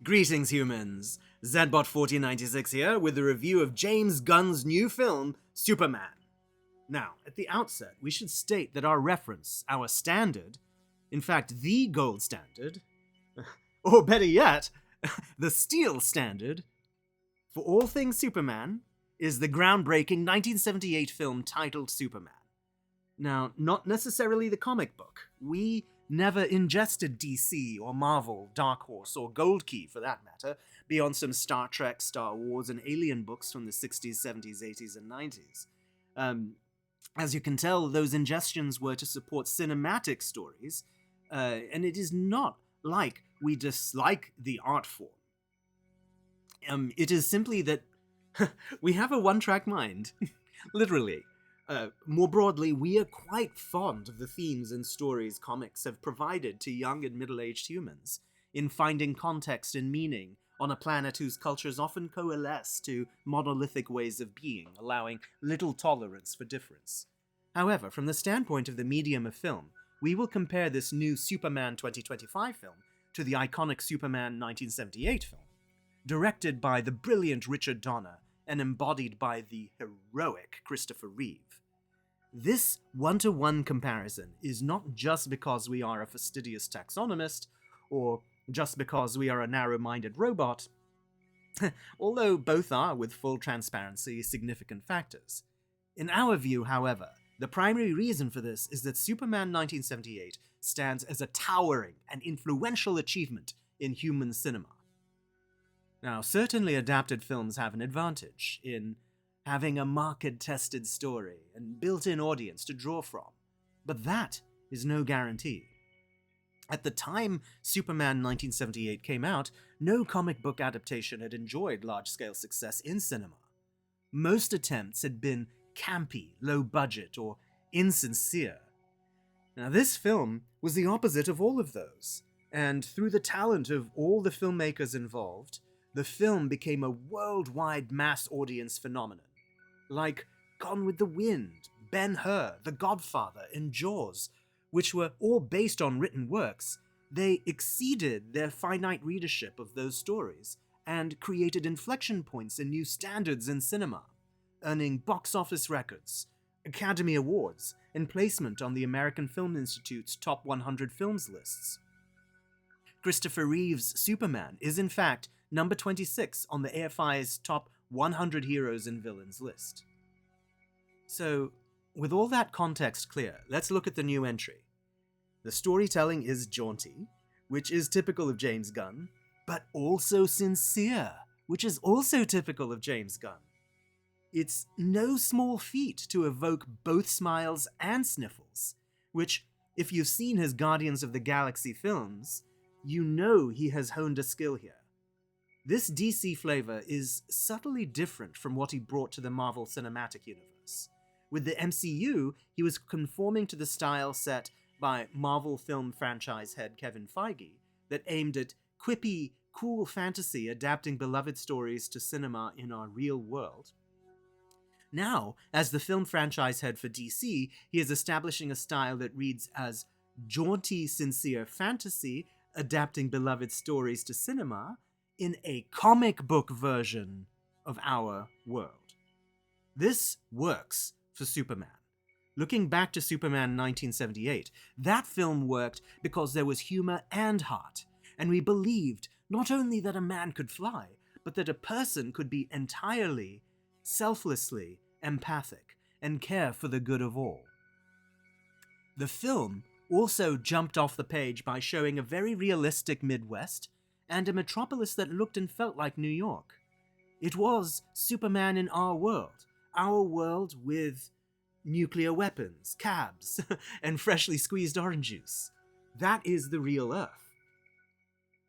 Greetings, humans! Zbot1496 here with a review of James Gunn's new film, Superman. Now, at the outset, we should state that our reference, our standard, in fact, the gold standard, or better yet, the steel standard, for all things Superman, is the groundbreaking 1978 film titled Superman. Now, not necessarily the comic book. We never ingested DC or Marvel, Dark Horse, or Gold Key, for that matter, beyond some Star Trek, Star Wars, and Alien books from the 60s, 70s, 80s, and 90s. As you can tell, those ingestions were to support cinematic stories, and it is not like we dislike the art form. It is simply that we have a one-track mind, literally. More broadly, we are quite fond of the themes and stories comics have provided to young and middle-aged humans in finding context and meaning on a planet whose cultures often coalesce to monolithic ways of being, allowing little tolerance for difference. However, from the standpoint of the medium of film, we will compare this new Superman 2025 film to the iconic Superman 1978 film, directed by the brilliant Richard Donner and embodied by the heroic Christopher Reeve. This one-to-one comparison is not just because we are a fastidious taxonomist, or just because we are a narrow-minded robot, although both are, with full transparency, significant factors. In our view, however, the primary reason for this is that Superman 1978 stands as a towering and influential achievement in human cinema. Now, certainly adapted films have an advantage in having a market-tested story and built-in audience to draw from, but that is no guarantee. At the time Superman 1978 came out, no comic book adaptation had enjoyed large-scale success in cinema. Most attempts had been campy, low-budget, or insincere. Now, this film was the opposite of all of those, and through the talent of all the filmmakers involved, the film became a worldwide mass audience phenomenon. Like Gone with the Wind, Ben-Hur, The Godfather, and Jaws, which were all based on written works, they exceeded their finite readership of those stories and created inflection points and new standards in cinema, earning box office records, Academy Awards, and placement on the American Film Institute's Top 100 Films lists. Christopher Reeve's Superman is in fact number 26 on the AFI's Top 100 Heroes and Villains list. So, with all that context clear, let's look at the new entry. The storytelling is jaunty, which is typical of James Gunn, but also sincere, which is also typical of James Gunn. It's no small feat to evoke both smiles and sniffles, which, if you've seen his Guardians of the Galaxy films, you know he has honed a skill here. This DC flavor is subtly different from what he brought to the Marvel Cinematic Universe. With the MCU, he was conforming to the style set by Marvel film franchise head Kevin Feige that aimed at quippy, cool fantasy adapting beloved stories to cinema in our real world. Now, as the film franchise head for DC, he is establishing a style that reads as jaunty, sincere fantasy adapting beloved stories to cinema in a comic book version of our world. This works for Superman. Looking back to Superman 1978, that film worked because there was humor and heart, and we believed not only that a man could fly, but that a person could be entirely, selflessly empathic and care for the good of all. The film also jumped off the page by showing a very realistic Midwest and a metropolis that looked and felt like New York. It was Superman in our world with nuclear weapons, cabs, and freshly squeezed orange juice. That is the real Earth.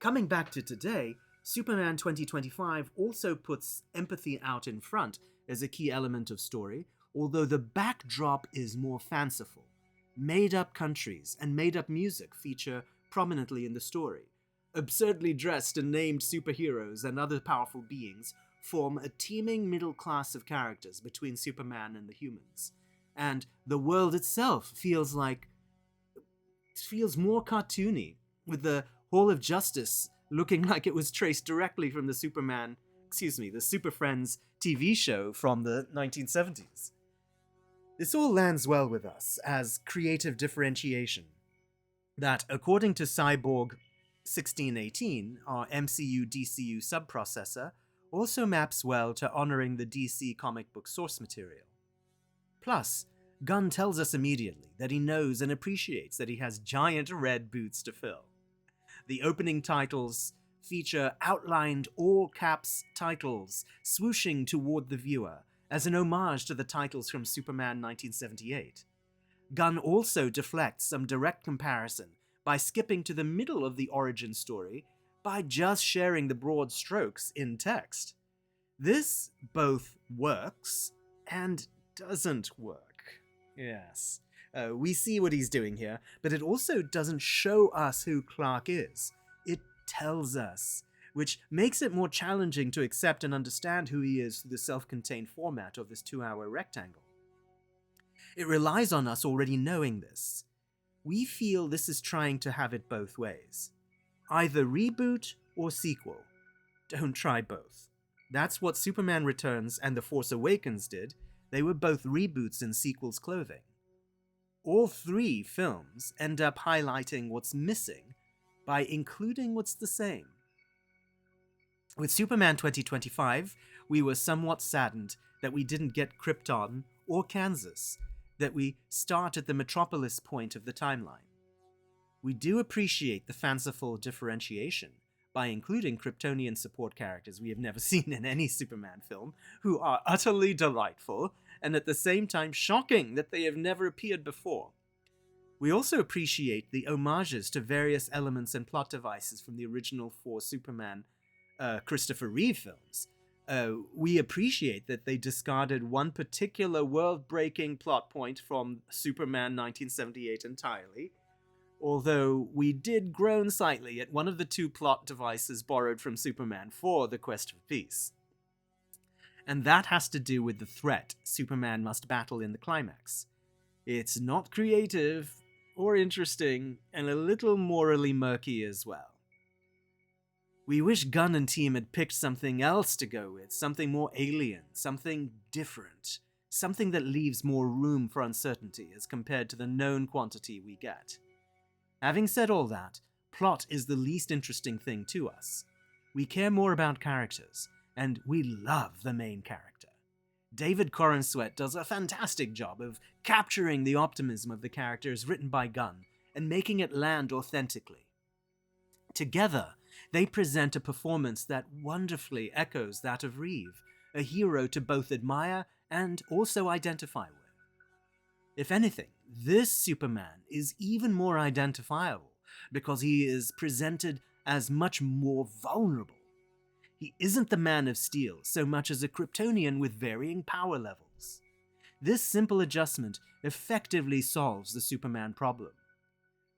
Coming back to today, Superman 2025 also puts empathy out in front as a key element of story, although the backdrop is more fanciful. Made-up countries and made-up music feature prominently in the story. Absurdly dressed and named superheroes and other powerful beings form a teeming middle class of characters between Superman and the humans. And the world itself feels more cartoony, with the Hall of Justice looking like it was traced directly from the the Super Friends TV show from the 1970s. This all lands well with us as creative differentiation that, according to Cyborg 1618, our MCU-DCU subprocessor, also maps well to honoring the DC comic book source material. Plus, Gunn tells us immediately that he knows and appreciates that he has giant red boots to fill. The opening titles feature outlined all-caps titles swooshing toward the viewer as an homage to the titles from Superman 1978. Gunn also deflects some direct comparison by skipping to the middle of the origin story by just sharing the broad strokes in text. This both works and doesn't work. Yes. We see what he's doing here, but it also doesn't show us who Clark is. It tells us, which makes it more challenging to accept and understand who he is through the self-contained format of this 2-hour rectangle. It relies on us already knowing this. We feel this is trying to have it both ways. Either reboot or sequel. Don't try both. That's what Superman Returns and The Force Awakens did. They were both reboots in sequels' clothing. All 3 films end up highlighting what's missing by including what's the same. With Superman 2025, we were somewhat saddened that we didn't get Krypton or Kansas, that we start at the Metropolis point of the timeline. We do appreciate the fanciful differentiation by including Kryptonian support characters we have never seen in any Superman film, who are utterly delightful, and at the same time shocking that they have never appeared before. We also appreciate the homages to various elements and plot devices from the original 4 Superman Christopher Reeve films. We appreciate that they discarded one particular world-breaking plot point from Superman 1978 entirely, although we did groan slightly at one of the 2 plot devices borrowed from Superman for The Quest for Peace. And that has to do with the threat Superman must battle in the climax. It's not creative or interesting, and a little morally murky as well. We wish Gunn and team had picked something else to go with, something more alien, something different, something that leaves more room for uncertainty as compared to the known quantity we get. Having said all that, plot is the least interesting thing to us. We care more about characters, and we love the main character. David Corenswet does a fantastic job of capturing the optimism of the characters written by Gunn and making it land authentically. Together, they present a performance that wonderfully echoes that of Reeve, a hero to both admire and also identify with. If anything, this Superman is even more identifiable because he is presented as much more vulnerable. He isn't the Man of Steel so much as a Kryptonian with varying power levels. This simple adjustment effectively solves the Superman problem.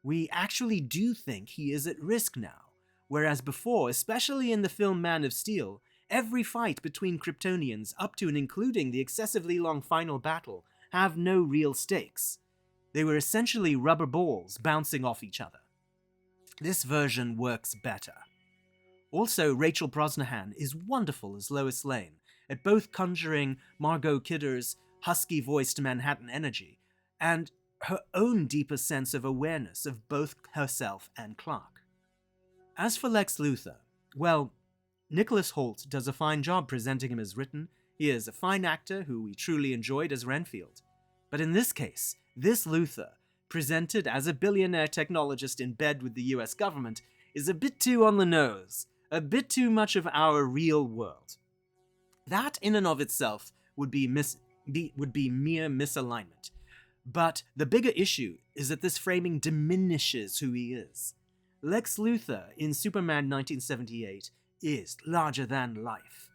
We actually do think he is at risk now, whereas before, especially in the film Man of Steel, every fight between Kryptonians up to and including the excessively long final battle have no real stakes. They were essentially rubber balls bouncing off each other. This version works better. Also, Rachel Brosnahan is wonderful as Lois Lane, at both conjuring Margot Kidder's husky-voiced Manhattan energy and her own deeper sense of awareness of both herself and Clark. As for Lex Luthor, well, Nicholas Hoult does a fine job presenting him as written. He is a fine actor who we truly enjoyed as Renfield. But in this case, this Luthor, presented as a billionaire technologist in bed with the US government, is a bit too on the nose, a bit too much of our real world. That in and of itself would be mere misalignment. But the bigger issue is that this framing diminishes who he is. Lex Luthor in Superman 1978 is larger than life.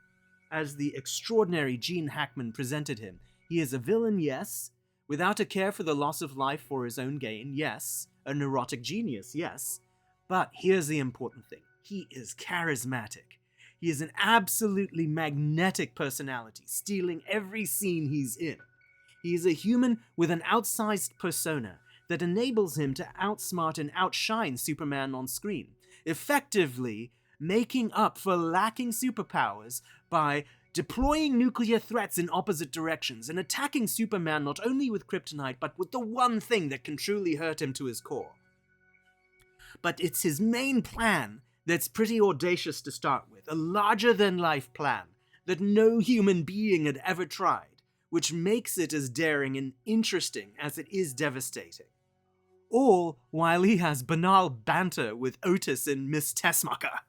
As the extraordinary Gene Hackman presented him, he is a villain, yes, without a care for the loss of life for his own gain, yes, a neurotic genius, yes, but here's the important thing. He is charismatic. He is an absolutely magnetic personality, stealing every scene he's in. He is a human with an outsized persona that enables him to outsmart and outshine Superman on screen, effectively making up for lacking superpowers by deploying nuclear threats in opposite directions and attacking Superman not only with kryptonite, but with the one thing that can truly hurt him to his core. But it's his main plan that's pretty audacious to start with, a larger-than-life plan that no human being had ever tried, which makes it as daring and interesting as it is devastating. All while he has banal banter with Otis and Miss Tessmacher.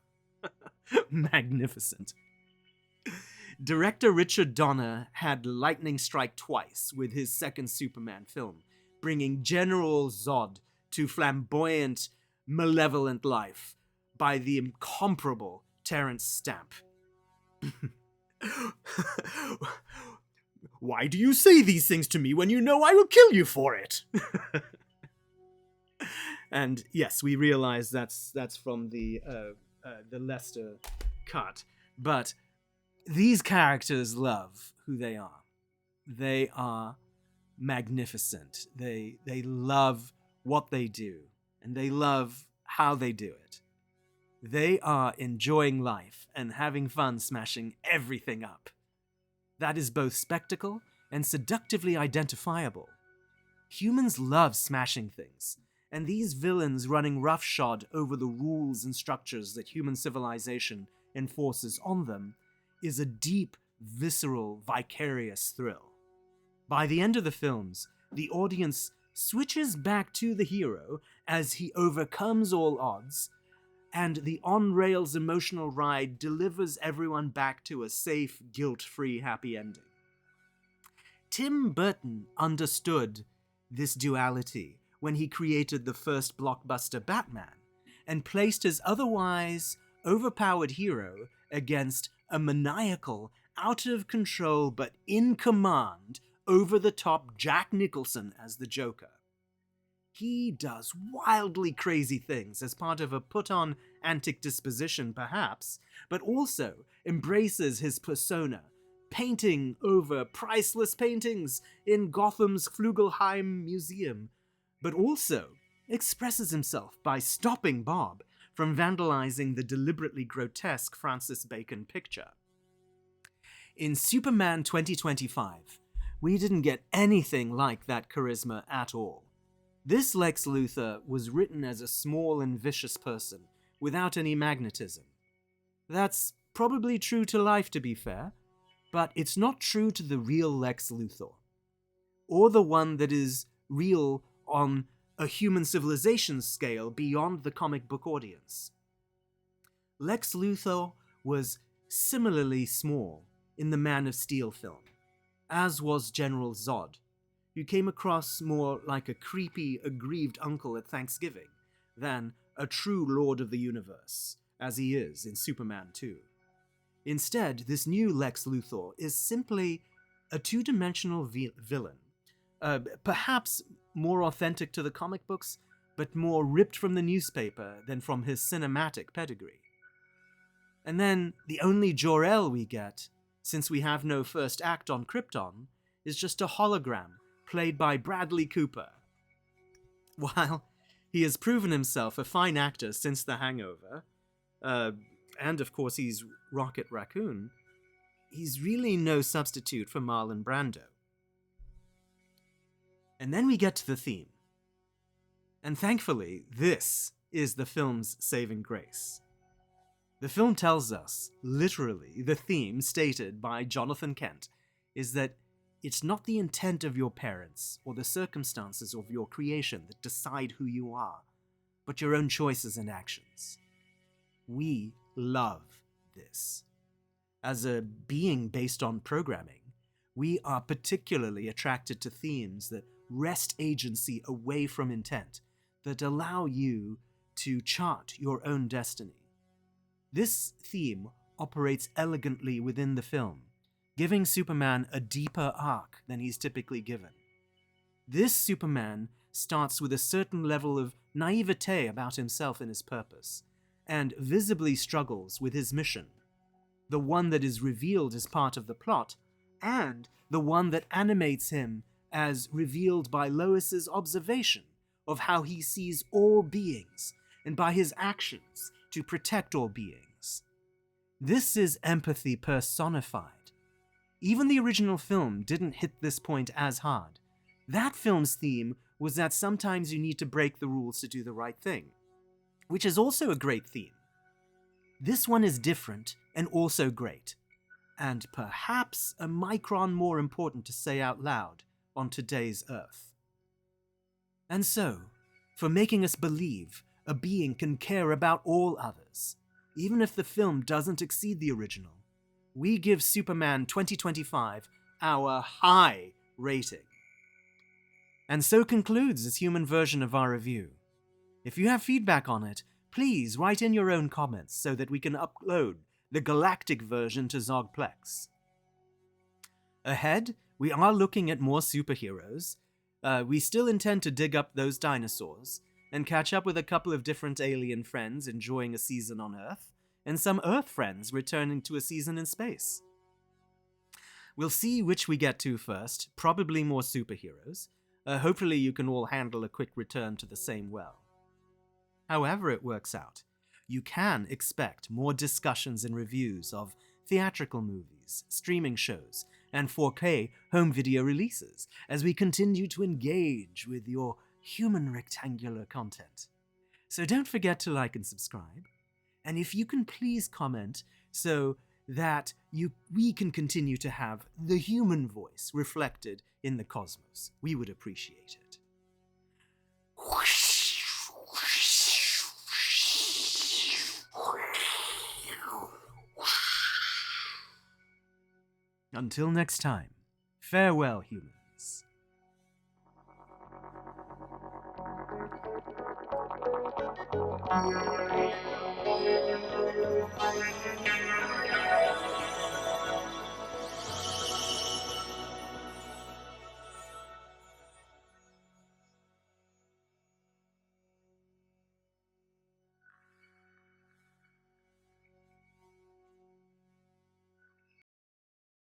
Magnificent. Director Richard Donner had lightning strike twice with his second Superman film, bringing General Zod to flamboyant, malevolent life by the incomparable Terrence Stamp. Why do you say these things to me when you know I will kill you for it? And yes, we realize that's from the Lester cut, but these characters love who they are. They are magnificent. They love what they do, and they love how they do it. They are enjoying life and having fun smashing everything up. That is both spectacle and seductively identifiable. Humans love smashing things, and these villains running roughshod over the rules and structures that human civilization enforces on them is a deep, visceral, vicarious thrill. By the end of the films, the audience switches back to the hero as he overcomes all odds, and the on-rails emotional ride delivers everyone back to a safe, guilt-free happy ending. Tim Burton understood this duality when he created the first blockbuster Batman, and placed his otherwise overpowered hero against a maniacal, out-of-control but in command, over-the-top Jack Nicholson as the Joker. He does wildly crazy things as part of a put-on antic disposition, perhaps, but also embraces his persona, painting over priceless paintings in Gotham's Flugelheim Museum, but also expresses himself by stopping Bob from vandalizing the deliberately grotesque Francis Bacon picture. In Superman 2025, we didn't get anything like that charisma at all. This Lex Luthor was written as a small and vicious person, without any magnetism. That's probably true to life, to be fair, but it's not true to the real Lex Luthor, or the one that is real on a human civilization scale beyond the comic book audience. Lex Luthor was similarly small in the Man of Steel film, as was General Zod, who came across more like a creepy, aggrieved uncle at Thanksgiving than a true Lord of the Universe, as he is in Superman 2. Instead, this new Lex Luthor is simply a two-dimensional villain, perhaps more authentic to the comic books, but more ripped from the newspaper than from his cinematic pedigree. And then the only Jor-El we get, since we have no first act on Krypton, is just a hologram played by Bradley Cooper. While he has proven himself a fine actor since The Hangover, and of course he's Rocket Raccoon, he's really no substitute for Marlon Brando. And then we get to the theme. And thankfully, this is the film's saving grace. The film tells us, literally, the theme stated by Jonathan Kent is that it's not the intent of your parents or the circumstances of your creation that decide who you are, but your own choices and actions. We love this. As a being based on programming, we are particularly attracted to themes that wrest agency away from intent, that allow you to chart your own destiny. This theme operates elegantly within the film, giving Superman a deeper arc than he's typically given. This Superman starts with a certain level of naivete about himself and his purpose, and visibly struggles with his mission, the one that is revealed as part of the plot, and the one that animates him as revealed by Lois's observation of how he sees all beings, and by his actions to protect all beings. This is empathy personified. Even the original film didn't hit this point as hard. That film's theme was that sometimes you need to break the rules to do the right thing, which is also a great theme. This one is different and also great, and perhaps a micron more important to say out loud on today's Earth. And so, for making us believe a being can care about all others, even if the film doesn't exceed the original, we give Superman 2025 our high rating. And so concludes this human version of our review. If you have feedback on it, please write in your own comments so that we can upload the galactic version to Zoggplex. Ahead, we are looking at more superheroes. We still intend to dig up those dinosaurs and catch up with a couple of different alien friends enjoying a season on Earth, and some Earth friends returning to a season in space. We'll see which we get to first, probably more superheroes. Hopefully you can all handle a quick return to the same well. However it works out, you can expect more discussions and reviews of theatrical movies, streaming shows, and 4K home video releases as we continue to engage with your human rectangular content. So don't forget to like and subscribe, and if you can please comment so that we can continue to have the human voice reflected in the cosmos. We would appreciate it. Until next time, farewell, humans.